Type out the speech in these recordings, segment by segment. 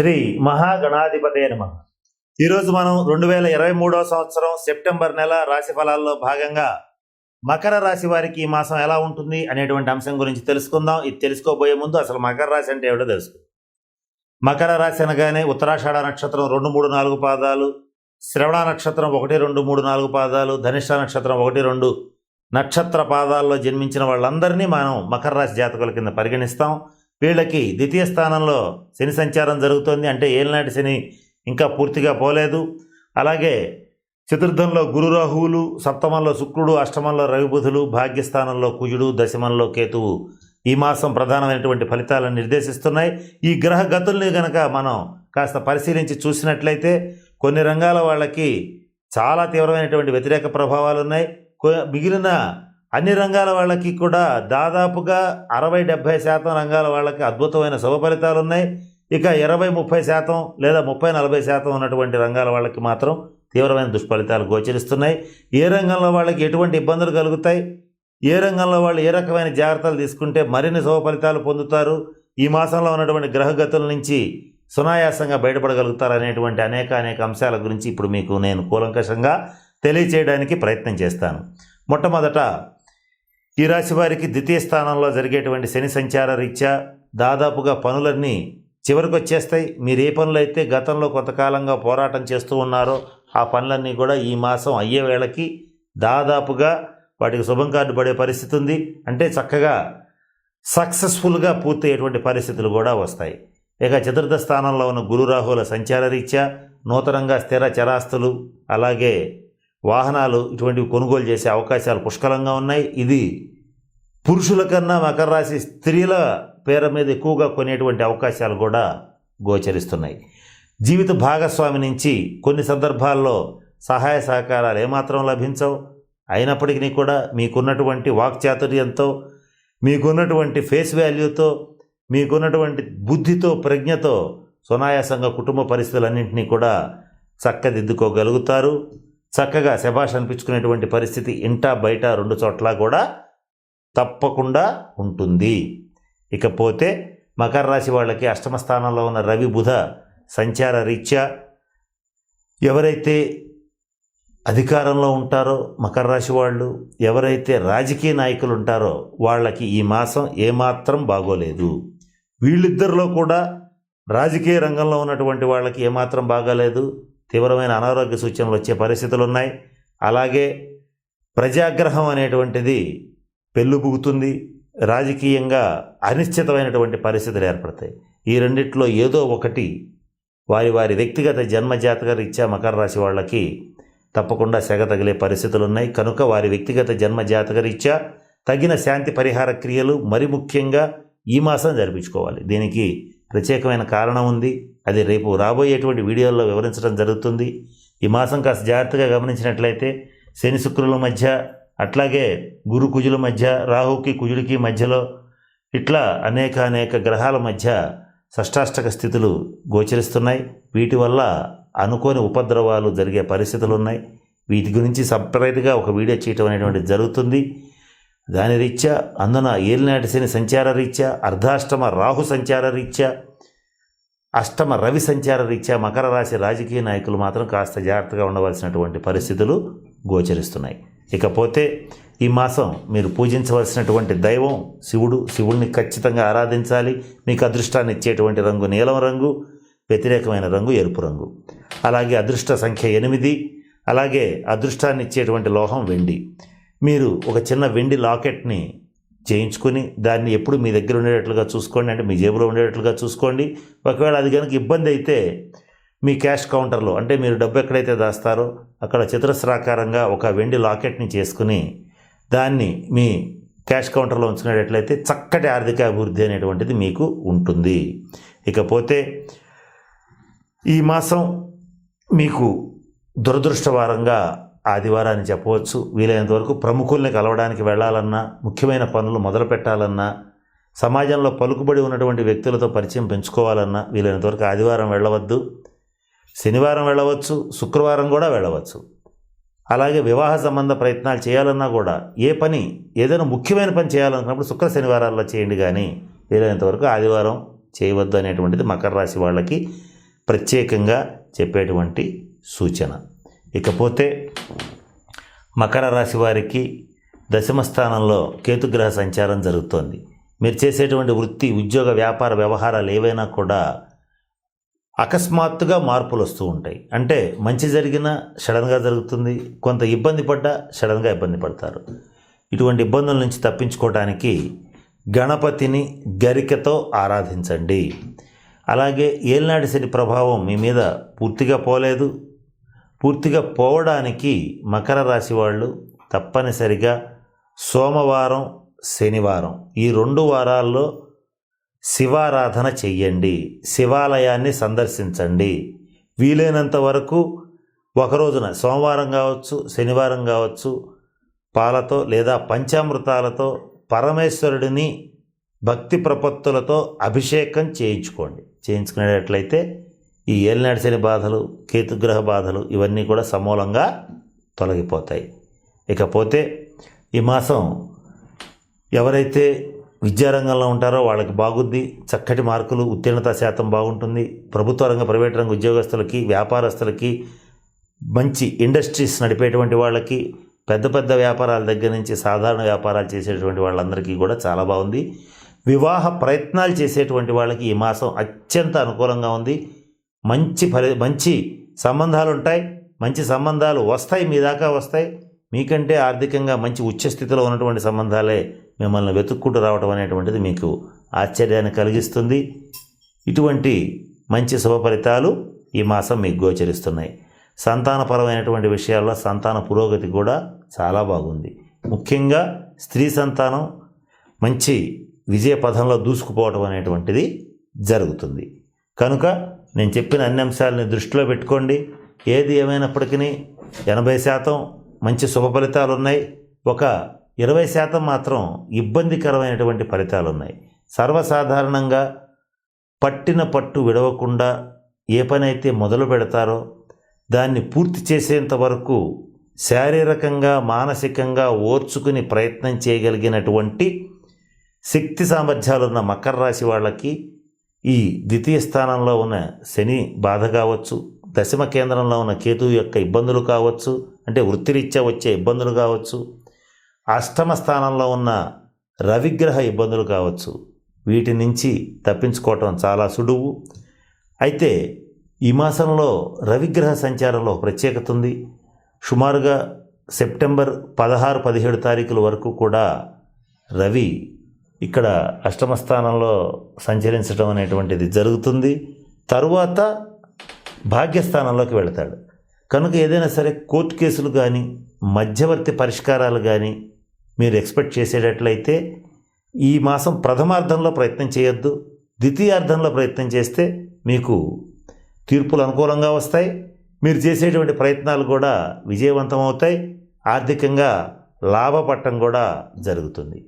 శ్రీ మహాగణాధిపతే నమః. ఈరోజు మనం 2023వ సంవత్సరం సెప్టెంబర్ నెల రాశి ఫలాల్లో భాగంగా మకర రాశి వారికి ఈ మాసం ఎలా ఉంటుంది అనేటువంటి అంశం గురించి తెలుసుకుందాం. ఇది తెలుసుకోబోయే ముందు అసలు మకర రాశి అంటే ఏమిటో తెలుసుకుందాం. మకర రాశి అనగానే ఉత్తరాషాఢ నక్షత్రం 2, 3, 4 పాదాలు, శ్రవణ నక్షత్రం 1, 2, 3, 4 పాదాలు, ధనిష్ట నక్షత్రం 1, 2 నక్షత్ర పాదాల్లో జన్మించిన వాళ్ళందరినీ మనం మకర రాశి జాతకుల కింద పరిగణిస్తాం. వీళ్ళకి ద్వితీయ స్థానంలో శని సంచారం జరుగుతోంది, అంటే ఏలినాటి శని ఇంకా పూర్తిగా పోలేదు. అలాగే చతుర్థంలో గురు రాహువులు, సప్తమంలో శుక్రుడు, అష్టమంలో రవి బుధులు, భాగ్యస్థానంలో కుజుడు, దశమంలో కేతువు ఈ మాసం ప్రధానమైనటువంటి ఫలితాలను నిర్దేశిస్తున్నాయి. ఈ గ్రహ గతుల్ని గనక మనం కాస్త పరిశీలించి చూసినట్లయితే కొన్ని రంగాల వాళ్ళకి చాలా తీవ్రమైనటువంటి వ్యతిరేక ప్రభావాలు ఉన్నాయి. మిగిలిన అన్ని రంగాల వాళ్ళకి కూడా దాదాపుగా 60-70% రంగాల వాళ్ళకి అద్భుతమైన శుభ ఫలితాలు ఉన్నాయి. ఇక 20-30% లేదా 30-40% ఉన్నటువంటి రంగాల వాళ్ళకి మాత్రం తీవ్రమైన దుష్ఫలితాలు గోచరిస్తున్నాయి. ఏ రంగంలో వాళ్ళకి ఎటువంటి ఇబ్బందులు కలుగుతాయి, ఏ రంగంలో వాళ్ళు ఏ రకమైన జాగ్రత్తలు తీసుకుంటే మరిన్ని శుభ ఫలితాలు పొందుతారు, ఈ మాసంలో ఉన్నటువంటి గ్రహగతుల నుంచి సునాయాసంగా బయటపడగలుగుతారు అనేటువంటి అనేక అంశాల గురించి ఇప్పుడు మీకు నేను కూలంకషంగా తెలియచేయడానికి ప్రయత్నం చేస్తాను. మొట్టమొదట ఈ రాశి వారికి ద్వితీయ స్థానంలో జరిగేటువంటి శని సంచార రీత్యా దాదాపుగా పనులన్నీ చివరికి వచ్చేస్తాయి. మీరు ఏ పనులైతే గతంలో కొంతకాలంగా పోరాటం చేస్తూ ఉన్నారో ఆ పనులన్నీ కూడా ఈ మాసం అయ్యే వేళకి దాదాపుగా వాటికి శుభం కార్డు పడే పరిస్థితి ఉంది. అంటే చక్కగా సక్సెస్ఫుల్గా పూర్తయ్యేటువంటి పరిస్థితులు కూడా వస్తాయి. ఇక చతుర్థ స్థానంలో ఉన్న గురు రాహువుల సంచార రీత్యా నూతనంగా స్థిర చరాస్తులు అలాగే వాహనాలు ఇటువంటివి కొనుగోలు చేసే అవకాశాలు పుష్కలంగా ఉన్నాయి. ఇది పురుషుల కన్నా మకర రాశి స్త్రీల పేరు మీద ఎక్కువగా కొనేటువంటి అవకాశాలు కూడా గోచరిస్తున్నాయి. జీవిత భాగస్వామి నుంచి కొన్ని సందర్భాల్లో సహాయ సహకారాలు ఏమాత్రం లభించవు. అయినప్పటికీ కూడా మీకున్నటువంటి వాక్చాతుర్యంతో, మీకున్నటువంటి ఫేస్ వాల్యూతో, మీకున్నటువంటి బుద్ధితో, ప్రజ్ఞతో సునాయాసంగా కుటుంబ పరిస్థితులన్నింటినీ కూడా చక్కదిద్దుకోగలుగుతారు. చక్కగా శభాష్ అనిపించుకునేటువంటి పరిస్థితి ఇంటా బయట రెండు చోట్ల కూడా తప్పకుండా ఉంటుంది. ఇకపోతే మకర రాశి వాళ్ళకి అష్టమ స్థానంలో ఉన్న రవి బుధ సంచార రీత్యా ఎవరైతే అధికారంలో ఉంటారో మకర రాశి వాళ్ళు, ఎవరైతే రాజకీయ నాయకులు ఉంటారో వాళ్ళకి ఈ మాసం ఏమాత్రం బాగోలేదు. వీళ్ళిద్దరిలో కూడా రాజకీయ రంగంలో ఉన్నటువంటి వాళ్ళకి ఏమాత్రం బాగాలేదు. తీవ్రమైన అనారోగ్య సూచనలు వచ్చే పరిస్థితులు ఉన్నాయి. అలాగే ప్రజాగ్రహం అనేటువంటిది పెళ్ళుబుగుతుంది. రాజకీయంగా అనిశ్చితమైనటువంటి పరిస్థితులు ఏర్పడతాయి. ఈ రెండిట్లో ఏదో ఒకటి వారి వ్యక్తిగత జన్మజాతక రీత్యా మకర రాశి వాళ్ళకి తప్పకుండా సెగ తగిలే పరిస్థితులు ఉన్నాయి. కనుక వారి వ్యక్తిగత జన్మజాతక రీత్యా తగిన శాంతి పరిహార క్రియలు మరి ముఖ్యంగా ఈ మాసం జరిపించుకోవాలి. దీనికి ప్రత్యేకమైన కారణం ఉంది. అది రేపు రాబోయేటువంటి వీడియోల్లో వివరించడం జరుగుతుంది. ఈ మాసం కాస్త జాగ్రత్తగా గమనించినట్లయితే శని శుక్రుల మధ్య, అట్లాగే గురు కుజుల మధ్య, రాహుకి కుజుడికి మధ్యలో ఇట్లా అనేక గ్రహాల మధ్య షష్టాష్టక స్థితులు గోచరిస్తున్నాయి. వీటి వల్ల అనుకోని ఉపద్రవాలు జరిగే పరిస్థితులు ఉన్నాయి. వీటి గురించి సపరేట్గా ఒక వీడియో చేయటం అనేటువంటిది జరుగుతుంది. దాని రీత్యా అందున ఏలినాటి శని సంచార రీత్యా, అర్ధాష్టమ రాహు సంచార రీత్యా, అష్టమ రవి సంచార రీత్యా మకర రాశి రాజకీయ నాయకులు మాత్రం కాస్త జాగ్రత్తగా ఉండవలసినటువంటి పరిస్థితులు గోచరిస్తున్నాయి. ఇకపోతే ఈ మాసం మీరు పూజించవలసినటువంటి దైవం శివుడు. శివుడిని ఖచ్చితంగా ఆరాధించాలి. మీకు అదృష్టాన్ని ఇచ్చేటువంటి రంగు నీలం రంగు, వ్యతిరేకమైన రంగు ఎరుపు రంగు. అలాగే అదృష్ట సంఖ్య 8, అలాగే అదృష్టాన్ని ఇచ్చేటువంటి లోహం వెండి. మీరు ఒక చిన్న వెండి లాకెట్ని చేయించుకొని దాన్ని ఎప్పుడు మీ దగ్గర ఉండేటట్లుగా చూసుకోండి, అంటే మీ జేబులో ఉండేటట్లుగా చూసుకోండి. ఒకవేళ అది కనుక ఇబ్బంది అయితే మీ క్యాష్ కౌంటర్లో, అంటే మీరు డబ్బు ఎక్కడైతే దాస్తారో అక్కడ చతురస్రాకారంగా ఒక వెండి లాకెట్ని చేసుకుని దాన్ని మీ క్యాష్ కౌంటర్లో ఉంచుకునేటట్లయితే చక్కటి ఆర్థిక అభివృద్ధి అనేటువంటిది మీకు ఉంటుంది. ఇకపోతే ఈ మాసం మీకు దురదృష్టవారంగా ఆదివారాన్ని చెప్పవచ్చు. వీలైనంత వరకు ప్రముఖుల్ని కలవడానికి వెళ్ళాలన్నా, ముఖ్యమైన పనులు మొదలు పెట్టాలన్నా, సమాజంలో పలుకుబడి ఉన్నటువంటి వ్యక్తులతో పరిచయం పెంచుకోవాలన్నా వీలైనంత వరకు ఆదివారం వెళ్ళవద్దు. శనివారం వెళ్ళవచ్చు, శుక్రవారం కూడా వెళ్ళవచ్చు. అలాగే వివాహ సంబంధ ప్రయత్నాలు చేయాలన్నా కూడా ఏదైనా ముఖ్యమైన పని చేయాలనుకున్నప్పుడు శుక్ర శనివారాల్లో చేయండి, కానీ వీలైనంత వరకు ఆదివారం చేయవద్దు అనేటువంటిది మకర రాశి వాళ్ళకి ప్రత్యేకంగా చెప్పేటువంటి సూచన. ఇకపోతే మకర రాశి వారికి దశమ స్థానంలో కేతుగ్రహ సంచారం జరుగుతోంది. మీరు చేసేటువంటి వృత్తి, ఉద్యోగ, వ్యాపార వ్యవహారాలు ఏవైనా కూడా అకస్మాత్తుగా మార్పులు వస్తూ ఉంటాయి. అంటే మంచి జరిగినా సడన్గా జరుగుతుంది, కొంత ఇబ్బంది పడ్డా సడన్గా ఇబ్బంది పడతారు. ఇటువంటి ఇబ్బందుల నుంచి తప్పించుకోవడానికి గణపతిని గరికతో ఆరాధించండి. అలాగే ఏలినాటి శని ప్రభావం మీ మీద పూర్తిగా పోలేదు. పూర్తిగా పోవడానికి మకర రాశి వాళ్ళు తప్పనిసరిగా సోమవారం, శనివారం ఈ 2 వారాల్లో శివారాధన చెయ్యండి. శివాలయాన్ని సందర్శించండి. వీలైనంత వరకు ఒక రోజున సోమవారం కావచ్చు, శనివారం కావచ్చు, పాలతో లేదా పంచామృతాలతో పరమేశ్వరుడిని భక్తి ప్రపత్తులతో అభిషేకం చేయించుకునేటట్లయితే ఈ ఏలినాటి శని బాధలు, కేతుగ్రహ బాధలు ఇవన్నీ కూడా సమూలంగా తొలగిపోతాయి. ఇకపోతే ఈ మాసం ఎవరైతే విద్యారంగంలో ఉంటారో వాళ్ళకి బాగుద్ది. చక్కటి మార్కులు, ఉత్తీర్ణత శాతం బాగుంటుంది. ప్రభుత్వ రంగ, ప్రైవేట్ రంగ ఉద్యోగస్తులకి, వ్యాపారస్తులకి, మంచి ఇండస్ట్రీస్ నడిపేటువంటి వాళ్ళకి, పెద్ద పెద్ద వ్యాపారాల దగ్గర నుంచి సాధారణ వ్యాపారాలు చేసేటువంటి వాళ్ళందరికీ కూడా చాలా బాగుంది. వివాహ ప్రయత్నాలు చేసేటువంటి వాళ్ళకి ఈ మాసం అత్యంత అనుకూలంగా ఉంది. మంచి సంబంధాలు ఉంటాయి. మంచి సంబంధాలు వస్తాయి, మీ దాకా వస్తాయి. మీకంటే ఆర్థికంగా మంచి ఉచ్చస్థితిలో ఉన్నటువంటి సంబంధాలే మిమ్మల్ని వెతుక్కుంటూ రావడం అనేటువంటిది మీకు ఆశ్చర్యాన్ని కలిగిస్తుంది. ఇటువంటి మంచి శుభ ఫలితాలు ఈ మాసం మీకు గోచరిస్తున్నాయి. సంతానపరమైనటువంటి విషయాల్లో సంతాన పురోగతి కూడా చాలా బాగుంది. ముఖ్యంగా స్త్రీ సంతానం మంచి విజయ పథంలో దూసుకుపోవడం అనేటువంటిది జరుగుతుంది. కనుక నేను చెప్పిన అన్ని అంశాలని దృష్టిలో పెట్టుకోండి. ఏది ఏమైనప్పటికీ 80% మంచి శుభ ఫలితాలు ఉన్నాయి. ఒక 20% మాత్రం ఇబ్బందికరమైనటువంటి ఫలితాలు ఉన్నాయి. సర్వసాధారణంగా పట్టిన పట్టు విడవకుండా ఏ పని అయితే మొదలు పెడతారో దాన్ని పూర్తి చేసేంత వరకు శారీరకంగా, మానసికంగా ఓర్చుకుని ప్రయత్నం చేయగలిగినటువంటి శక్తి సామర్థ్యాలున్న మకర రాశి వాళ్ళకి ఈ ద్వితీయ స్థానంలో ఉన్న శని బాధ కావచ్చు, దశమ కేంద్రంలో ఉన్న కేతువు యొక్క ఇబ్బందులు కావచ్చు, అంటే వృత్తిరీత్యా వచ్చే ఇబ్బందులు కావచ్చు, అష్టమ స్థానంలో ఉన్న రవిగ్రహ ఇబ్బందులు కావచ్చు, వీటి నుంచి తప్పించుకోవటం చాలా సులువు. అయితే ఈ మాసంలో రవిగ్రహ సంచారంలో ప్రత్యేకత ఉంది. సుమారుగా సెప్టెంబర్ 16, 17 తారీఖుల వరకు కూడా రవి ఇక్కడ అష్టమ స్థానంలో సంచరించడం అనేటువంటిది జరుగుతుంది. తరువాత భాగ్యస్థానంలోకి వెళతాడు. కనుక ఏదైనా సరే కోర్టు కేసులు కానీ, మధ్యవర్తి పరిష్కారాలు కానీ మీరు ఎక్స్పెక్ట్ చేసేటట్లయితే ఈ మాసం ప్రథమార్థంలో ప్రయత్నం చేయొద్దు. ద్వితీయార్థంలో ప్రయత్నం చేస్తే మీకు తీర్పులు అనుకూలంగా వస్తాయి. మీరు చేసేటువంటి ప్రయత్నాలు కూడా విజయవంతమవుతాయి. ఆర్థికంగా లాభపడటం కూడా జరుగుతుంది.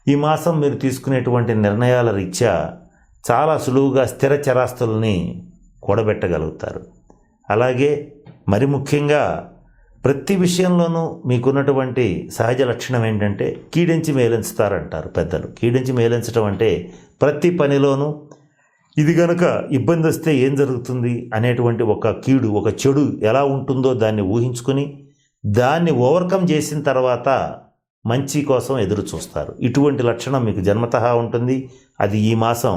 ఈ మాసం మీరు తీసుకునేటువంటి నిర్ణయాల రీత్యా చాలా సులువుగా స్థిర చరాస్తుల్ని కూడబెట్టగలుగుతారు. అలాగే మరి ముఖ్యంగా ప్రతి విషయంలోనూ మీకున్నటువంటి సహజ లక్షణం ఏంటంటే కీడించి మేలెంచుతారంటారు పెద్దలు. కీడించి మేలెంచడం అంటే ప్రతి పనిలోనూ ఇది గనుక ఇబ్బంది వస్తే ఏం జరుగుతుంది అనేటువంటి ఒక కీడు, ఒక చెడు ఎలా ఉంటుందో దాన్ని ఊహించుకుని దాన్ని ఓవర్కమ్ చేసిన తర్వాత మంచి కోసం ఎదురు చూస్తారు. ఇటువంటి లక్షణం మీకు జన్మతః ఉంటుంది. అది ఈ మాసం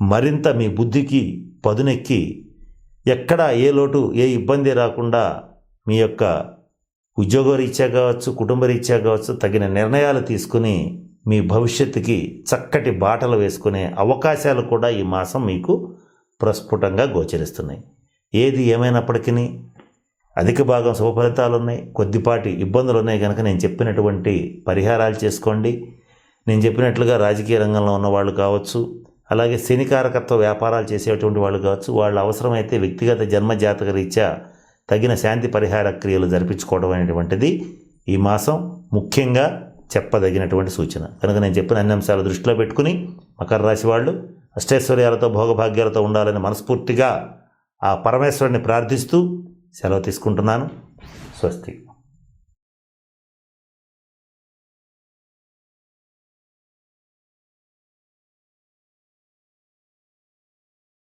మరింత మీ బుద్ధికి పదునెక్కి ఎక్కడ ఏ లోటు, ఏ ఇబ్బంది రాకుండా మీ యొక్క ఉద్యోగ రీత్యా కావచ్చు, కుటుంబ రీత్యా కావచ్చు తగిన నిర్ణయాలు తీసుకుని మీ భవిష్యత్తుకి చక్కటి బాటలు వేసుకునే అవకాశాలు కూడా ఈ మాసం మీకు ప్రస్ఫుటంగా గోచరిస్తున్నాయి. ఏది ఏమైనప్పటికీ అధిక భాగం శుభ ఫలితాలు ఉన్నాయి. కొద్దిపాటి ఇబ్బందులు ఉన్నాయి కనుక నేను చెప్పినటువంటి పరిహారాలు చేసుకోండి. నేను చెప్పినట్లుగా రాజకీయ రంగంలో ఉన్నవాళ్ళు కావచ్చు, అలాగే శనికారకత్వ వ్యాపారాలు చేసేటువంటి వాళ్ళు కావచ్చు, వాళ్ళు అవసరమైతే వ్యక్తిగత జన్మజాతక రీత్యా తగిన శాంతి పరిహార క్రియలు జరిపించుకోవడం అనేటువంటిది ఈ మాసం ముఖ్యంగా చెప్పదగినటువంటి సూచన. కనుక నేను చెప్పిన అన్ని అంశాలు దృష్టిలో పెట్టుకుని మకర రాశి వాళ్ళు అష్టైశ్వర్యాలతో, భోగభాగ్యాలతో ఉండాలని మనస్ఫూర్తిగా ఆ పరమేశ్వరుని ప్రార్థిస్తూ సెలవు తీసుకుంటున్నాను. స్వస్తి.